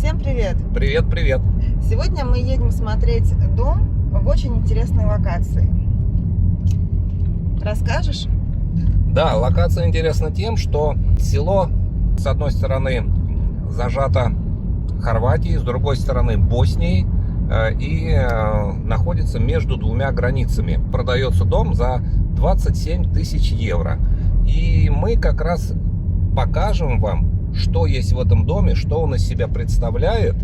Всем привет! Привет, привет! Сегодня мы едем смотреть дом в очень интересной локации. Расскажешь? Да, локация интересна тем, что село с одной стороны зажато Хорватией, с другой стороны Боснией и находится между двумя границами. Продается дом за 27 тысяч евро. И мы как раз покажем вам, что есть в этом доме, что он из себя представляет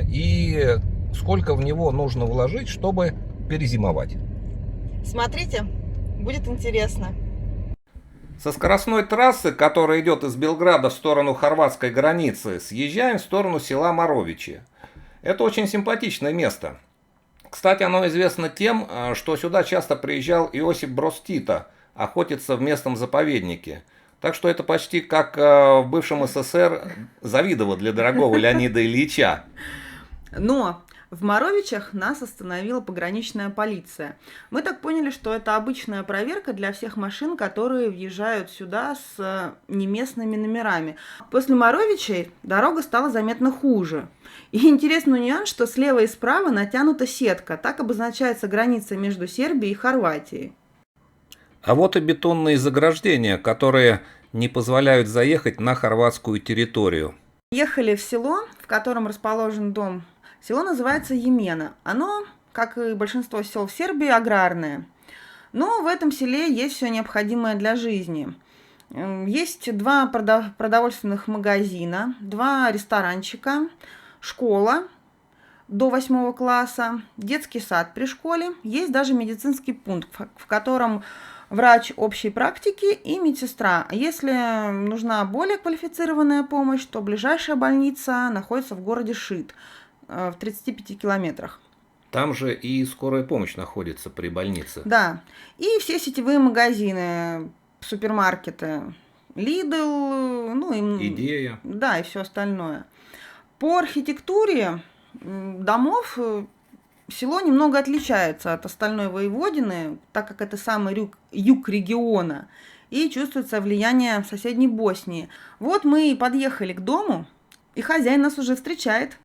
и сколько в него нужно вложить, чтобы перезимовать. Смотрите, будет интересно. Со скоростной трассы, которая идет из Белграда в сторону хорватской границы, съезжаем в сторону села Моровичи. Это очень симпатичное место. Кстати, оно известно тем, что сюда часто приезжал Иосип Брос Тито охотиться в местном заповеднике. Так что это почти как в бывшем СССР Завидово для дорогого Леонида Ильича. Но в Моровичах нас остановила пограничная полиция. Мы так поняли, что это обычная проверка для всех машин, которые въезжают сюда с неместными номерами. После Моровичей дорога стала заметно хуже. И интересный нюанс, что слева и справа натянута сетка. Так обозначается граница между Сербией и Хорватией. А вот и бетонные заграждения, которые не позволяют заехать на хорватскую территорию. Ехали в село, в котором расположен дом. Село называется Емена. Оно, как и большинство сел в Сербии, аграрное. Но в этом селе есть все необходимое для жизни. Есть два продовольственных магазина, два ресторанчика, школа до 8 класса, детский сад при школе. Есть даже медицинский пункт, в котором врач общей практики и медсестра. Если нужна более квалифицированная помощь, то ближайшая больница находится в городе Шит, в 35 километрах. Там же и скорая помощь находится при больнице. Да, и все сетевые магазины, супермаркеты, Lidl, Идея. Да, и все остальное. По архитектуре домов село немного отличается от остальной воеводины, так как это самый юг региона, и чувствуется влияние соседней Боснии. Вот мы и подъехали к дому, и хозяин нас уже встречает.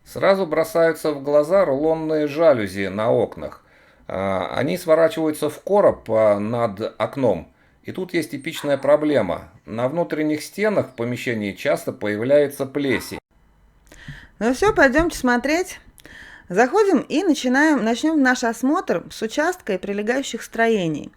Сразу бросаются в глаза рулонные жалюзи на окнах. Они сворачиваются в короб над окном. И тут есть типичная проблема. На внутренних стенах в помещении часто появляется плесень. Ну все, пойдемте смотреть. Заходим и начнем наш осмотр с участка и прилегающих строений.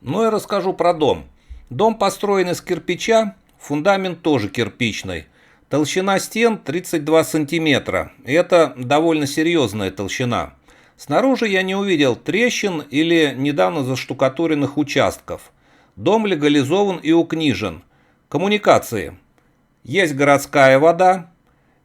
Ну я расскажу про дом. Дом построен из кирпича, фундамент тоже кирпичный. Толщина стен 32 сантиметра. Это довольно серьезная толщина. Снаружи я не увидел трещин или недавно заштукатуренных участков. Дом легализован и укнижен. Коммуникации. Есть городская вода,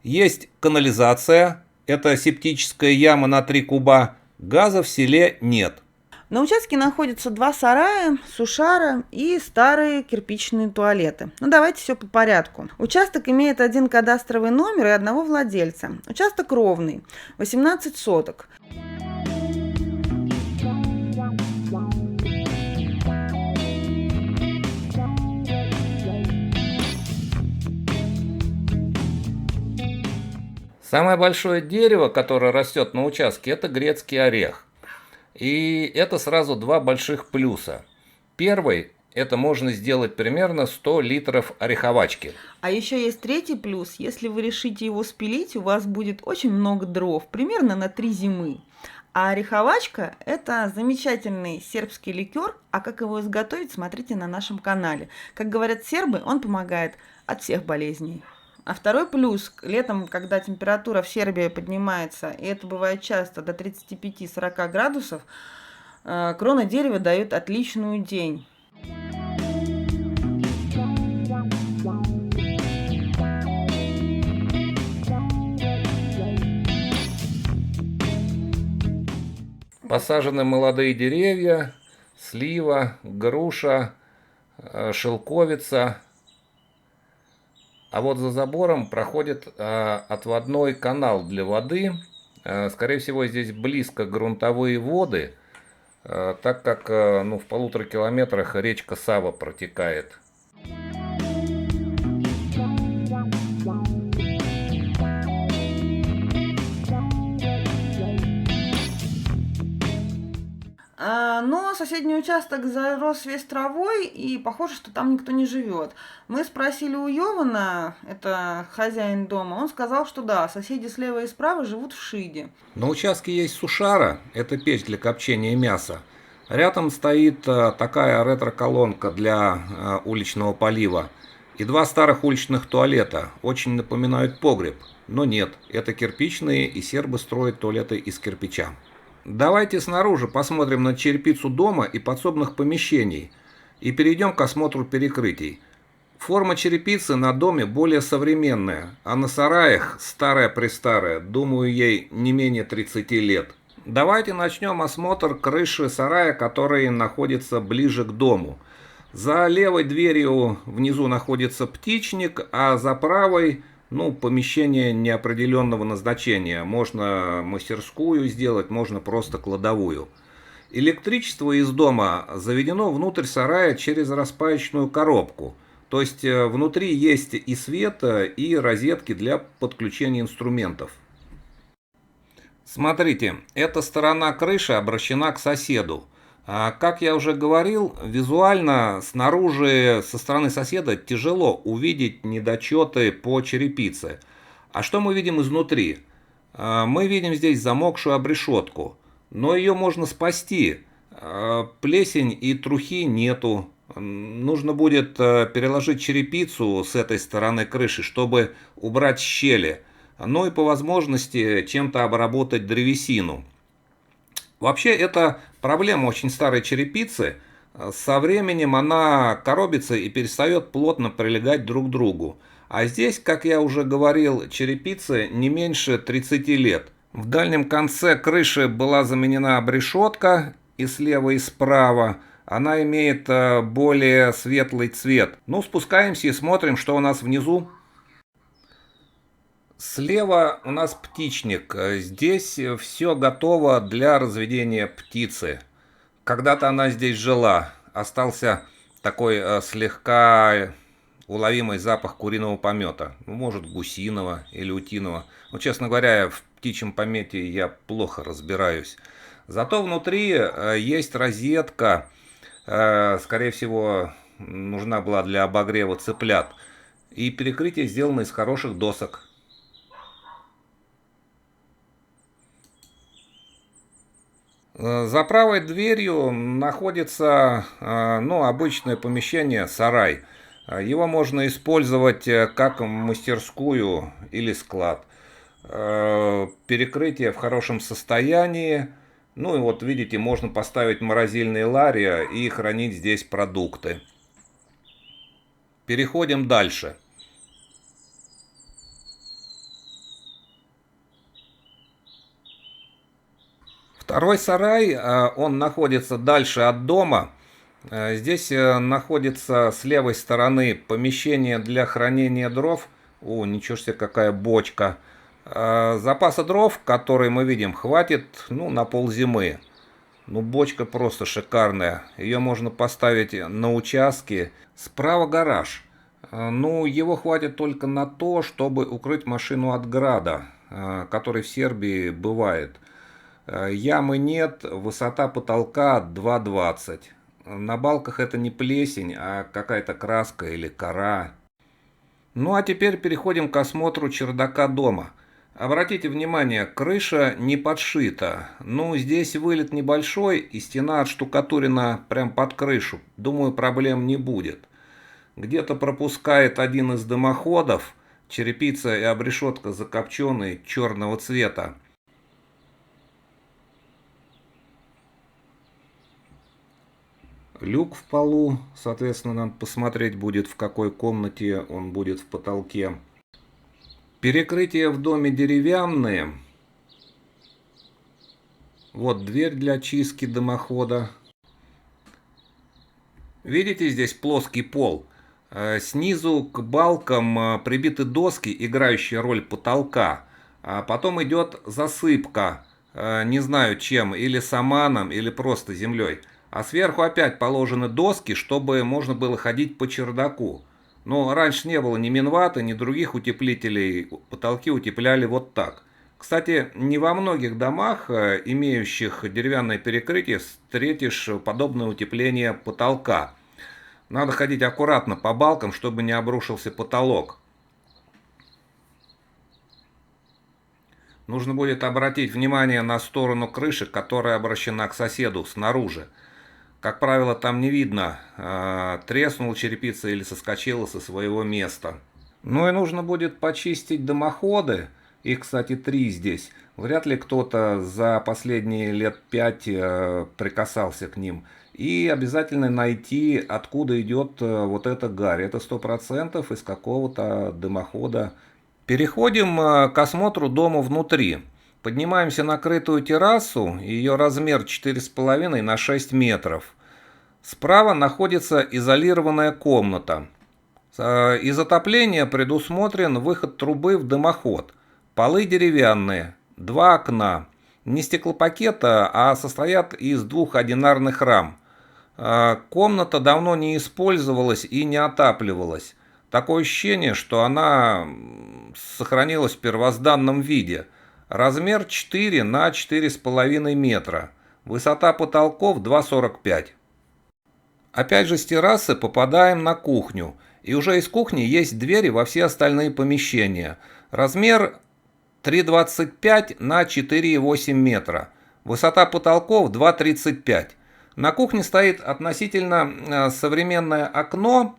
есть канализация, это септическая яма на 3 куба. Газа в селе нет. На участке находятся два сарая, сушара и старые кирпичные туалеты. Ну давайте все по порядку. Участок имеет один кадастровый номер и одного владельца. Участок ровный, 18 соток. Самое большое дерево, которое растет на участке, это грецкий орех. И это сразу два больших плюса. Первый, это можно сделать примерно 100 литров ореховачки. А еще есть третий плюс. Если вы решите его спилить, у вас будет очень много дров, примерно на 3 зимы. А ореховачка – это замечательный сербский ликер, а как его изготовить, смотрите на нашем канале. Как говорят сербы, он помогает от всех болезней. А второй плюс, летом, когда температура в Сербии поднимается, и это бывает часто, до 35-40 градусов, крона дерева дает отличную тень. Посажены молодые деревья, слива, груша, шелковица. А вот за забором проходит отводной канал для воды. Скорее всего, здесь близко грунтовые воды, так как в 1,5 километрах речка Сава протекает. Но соседний участок зарос весь травой, и похоже, что там никто не живет. Мы спросили у Йована, это хозяин дома, он сказал, что да, соседи слева и справа живут в Шиде. На участке есть сушара, это печь для копчения мяса. Рядом стоит такая ретро-колонка для уличного полива. И два старых уличных туалета, очень напоминают погреб. Но нет, это кирпичные, и сербы строят туалеты из кирпича. Давайте снаружи посмотрим на черепицу дома и подсобных помещений. И перейдем к осмотру перекрытий. Форма черепицы на доме более современная, а на сараях старая-престарая, думаю, ей не менее 30 лет. Давайте начнем осмотр крыши сарая, который находится ближе к дому. За левой дверью внизу находится птичник, а за правой, помещение неопределенного назначения. Можно мастерскую сделать, можно просто кладовую. Электричество из дома заведено внутрь сарая через распаечную коробку. То есть внутри есть и свет, и розетки для подключения инструментов. Смотрите, эта сторона крыши обращена к соседу. Как я уже говорил, визуально снаружи со стороны соседа тяжело увидеть недочеты по черепице. А что мы видим изнутри? Мы видим здесь замокшую обрешетку, но ее можно спасти. Плесень и трухи нету. Нужно будет переложить черепицу с этой стороны крыши, чтобы убрать щели. Ну и по возможности чем-то обработать древесину. Вообще это проблема очень старой черепицы. Со временем она коробится и перестает плотно прилегать друг к другу. А здесь, как я уже говорил, черепице не меньше 30 лет. В дальнем конце крыши была заменена обрешетка и слева, и справа. Она имеет более светлый цвет. Спускаемся и смотрим, что у нас внизу. Слева у нас птичник. Здесь все готово для разведения птицы. Когда-то она здесь жила. Остался такой слегка уловимый запах куриного помета. Может, гусиного или утиного. Честно говоря, в птичьем помете я плохо разбираюсь. Зато внутри есть розетка. Скорее всего, нужна была для обогрева цыплят. И перекрытие сделано из хороших досок. За правой дверью находится обычное помещение, сарай. Его можно использовать как мастерскую или склад. Перекрытие в хорошем состоянии. Видите, можно поставить морозильные ларья и хранить здесь продукты. Переходим дальше. Второй сарай, он находится дальше от дома. Здесь находится с левой стороны помещение для хранения дров. Ничего себе, какая бочка. Запаса дров, которые мы видим, хватит на ползимы. Бочка просто шикарная. Ее можно поставить на участке. Справа гараж. Его хватит только на то, чтобы укрыть машину от града, который в Сербии бывает. Ямы нет, высота потолка 2,20. На балках это не плесень, а какая-то краска или кора. А теперь переходим к осмотру чердака дома. Обратите внимание, крыша не подшита. Здесь вылет небольшой, и стена отштукатурена прям под крышу. Думаю, проблем не будет. Где-то пропускает один из дымоходов. Черепица и обрешетка закопченные, черного цвета. Люк в полу, соответственно, надо посмотреть будет, в какой комнате он будет в потолке. Перекрытия в доме деревянные. Вот дверь для очистки дымохода. Видите, здесь плоский пол. Снизу к балкам прибиты доски, играющие роль потолка. А потом идет засыпка, не знаю чем, или саманом, или просто землей. А сверху опять положены доски, чтобы можно было ходить по чердаку. Но раньше не было ни минвата, ни других утеплителей. Потолки утепляли вот так. Кстати, не во многих домах, имеющих деревянное перекрытие, встретишь подобное утепление потолка. Надо ходить аккуратно по балкам, чтобы не обрушился потолок. Нужно будет обратить внимание на сторону крыши, которая обращена к соседу снаружи. Как правило, там не видно, треснула черепица или соскочила со своего места. Ну и нужно будет почистить дымоходы. Их, кстати, 3 здесь. Вряд ли кто-то за последние лет 5 прикасался к ним. И обязательно найти, откуда идет вот эта гарь. Это 100% из какого-то дымохода. Переходим к осмотру дома внутри. Поднимаемся на крытую террасу, ее размер 4,5 на 6 метров. Справа находится изолированная комната. Из отопления предусмотрен выход трубы в дымоход. Полы деревянные, 2 окна. Не стеклопакета, а состоят из 2 одинарных рам. Комната давно не использовалась и не отапливалась. Такое ощущение, что она сохранилась в первозданном виде. Размер 4 на 4,5 метра. Высота потолков 2,45. Опять же с террасы попадаем на кухню. И уже из кухни есть двери во все остальные помещения. Размер 3,25 на 4,8 метра. Высота потолков 2,35. На кухне стоит относительно современное окно.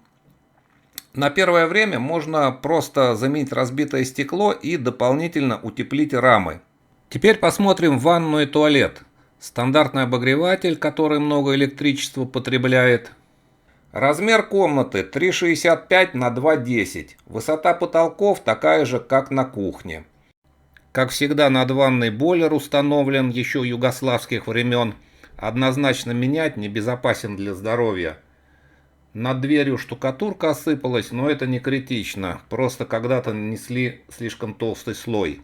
На первое время можно просто заменить разбитое стекло и дополнительно утеплить рамы. Теперь посмотрим ванную и туалет. Стандартный обогреватель, который много электричества потребляет. Размер комнаты 3,65 на 2,10. Высота потолков такая же, как на кухне. Как всегда, над ванной бойлер установлен еще югославских времен. Однозначно менять небезопасен для здоровья. Над дверью штукатурка осыпалась, но это не критично. Просто когда-то нанесли слишком толстый слой.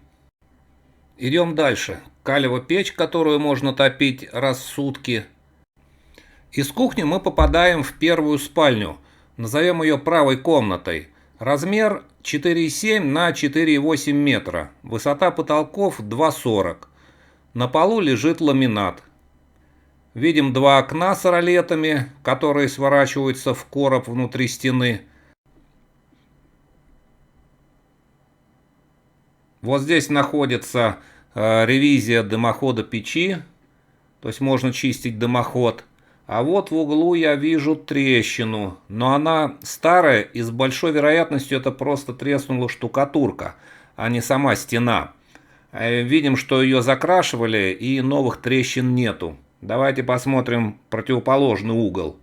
Идем дальше. Калева печь, которую можно топить раз в сутки. Из кухни мы попадаем в первую спальню. Назовем ее правой комнатой. Размер 4,7 на 4,8 метра. Высота потолков 2,40. На полу лежит ламинат. Видим 2 окна с ролетами, которые сворачиваются в короб внутри стены. Вот здесь находится ревизия дымохода печи, то есть можно чистить дымоход. А вот в углу я вижу трещину, но она старая и с большой вероятностью это просто треснула штукатурка, а не сама стена. Видим, что ее закрашивали и новых трещин нету. Давайте посмотрим противоположный угол.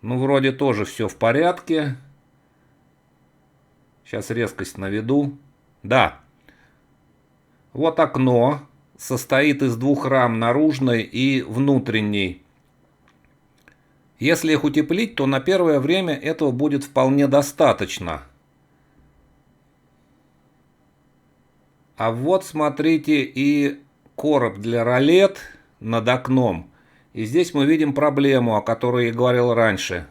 Ну, вроде тоже все в порядке. Сейчас резкость наведу. Да. Вот окно. Состоит из 2 рам, наружной и внутренней. Если их утеплить, то на первое время этого будет вполне достаточно. А вот смотрите и короб для ролет над окном. И здесь мы видим проблему, о которой я говорил раньше.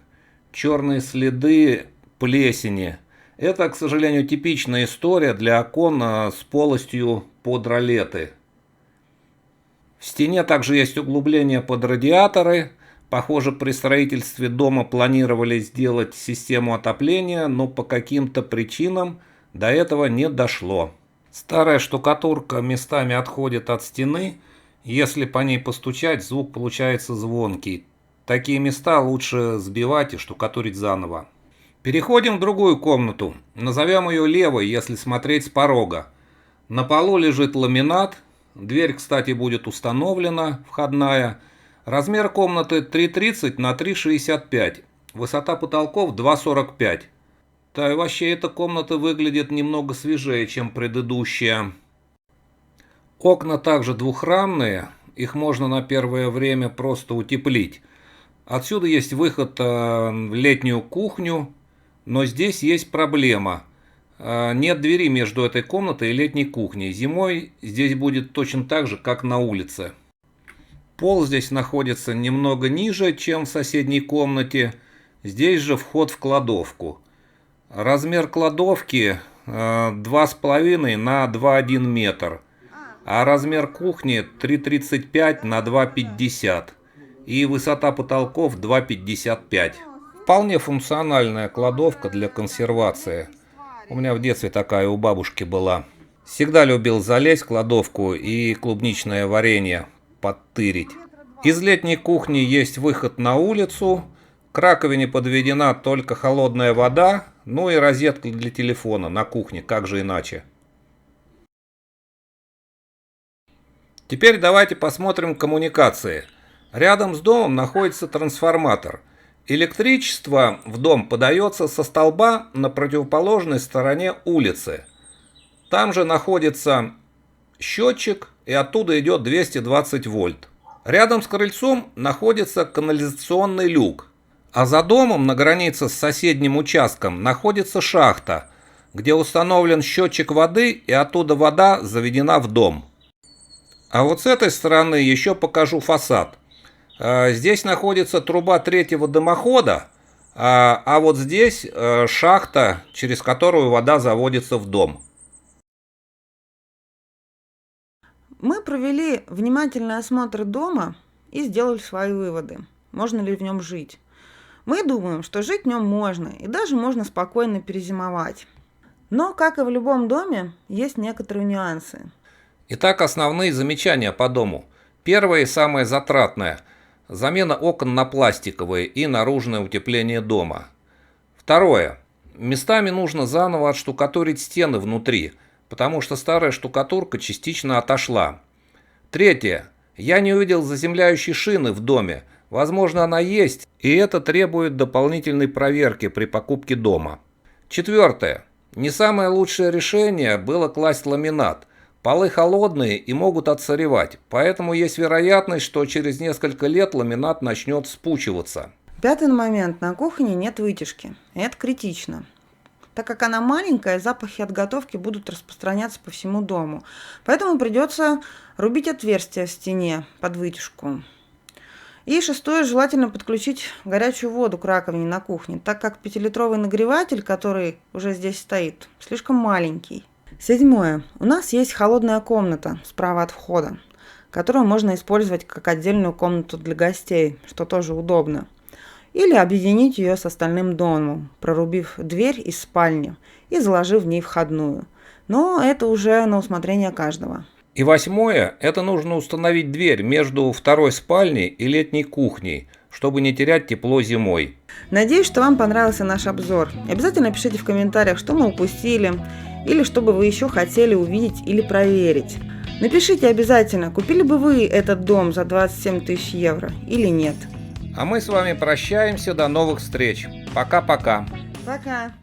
Черные следы плесени. Это, к сожалению, типичная история для окон с полостью под ролеты. В стене также есть углубление под радиаторы. Похоже, при строительстве дома планировали сделать систему отопления, но по каким-то причинам до этого не дошло. Старая штукатурка местами отходит от стены. Если по ней постучать, звук получается звонкий. Такие места лучше сбивать и штукатурить заново. Переходим в другую комнату. Назовем ее левой, если смотреть с порога. На полу лежит ламинат. Дверь, кстати, будет установлена, входная. Размер комнаты 3,30 на 3,65. Высота потолков 2,45. Да и вообще эта комната выглядит немного свежее, чем предыдущая. Окна также двухрамные. Их можно на первое время просто утеплить. Отсюда есть выход в летнюю кухню. Но здесь есть проблема. Нет двери между этой комнатой и летней кухней. Зимой здесь будет точно так же, как на улице. Пол здесь находится немного ниже, чем в соседней комнате. Здесь же вход в кладовку. Размер кладовки 2,5 на 2,1 метр. а размер кухни 3,35 на 2,50 и высота потолков 2,55. Вполне функциональная кладовка для консервации. У меня в детстве такая у бабушки была. Всегда любил залезть в кладовку и клубничное варенье подтырить. Из летней кухни есть выход на улицу. К раковине подведена только холодная вода, ну и розетка для телефона на кухне, как же иначе. Теперь давайте посмотрим коммуникации. Рядом с домом находится трансформатор. Электричество в дом подается со столба на противоположной стороне улицы. Там же находится счетчик, и оттуда идет 220 вольт. Рядом с крыльцом находится канализационный люк. А за домом на границе с соседним участком находится шахта, где установлен счетчик воды, и оттуда вода заведена в дом. А вот с этой стороны еще покажу фасад. Здесь находится труба третьего дымохода, а вот здесь шахта, через которую вода заводится в дом. Мы провели внимательный осмотр дома и сделали свои выводы. Можно ли в нем жить? Мы думаем, что жить в нем можно, и даже можно спокойно перезимовать. Но, как и в любом доме, есть некоторые нюансы. Итак, основные замечания по дому. Первое и самое затратное – замена окон на пластиковые и наружное утепление дома. Второе. Местами нужно заново отштукатурить стены внутри, потому что старая штукатурка частично отошла. Третье. Я не увидел заземляющей шины в доме. Возможно, она есть, и это требует дополнительной проверки при покупке дома. Четвертое. Не самое лучшее решение было класть ламинат. Полы холодные и могут отсыревать, поэтому есть вероятность, что через несколько лет ламинат начнет спучиваться. Пятый момент. На кухне нет вытяжки. Это критично. Так как она маленькая, запахи от готовки будут распространяться по всему дому. Поэтому придется рубить отверстия в стене под вытяжку. И шестое. Желательно подключить горячую воду к раковине на кухне, так как 5-литровый нагреватель, который уже здесь стоит, слишком маленький. Седьмое. У нас есть холодная комната справа от входа, которую можно использовать как отдельную комнату для гостей, что тоже удобно. Или объединить ее с остальным домом, прорубив дверь из спальни и заложив в ней входную. Но это уже на усмотрение каждого. И восьмое. Это нужно установить дверь между второй спальней и летней кухней, чтобы не терять тепло зимой. Надеюсь, что вам понравился наш обзор. Обязательно пишите в комментариях, что мы упустили, или что бы вы еще хотели увидеть или проверить. Напишите обязательно, купили бы вы этот дом за 27 тысяч евро или нет. А мы с вами прощаемся, до новых встреч. Пока-пока. Пока!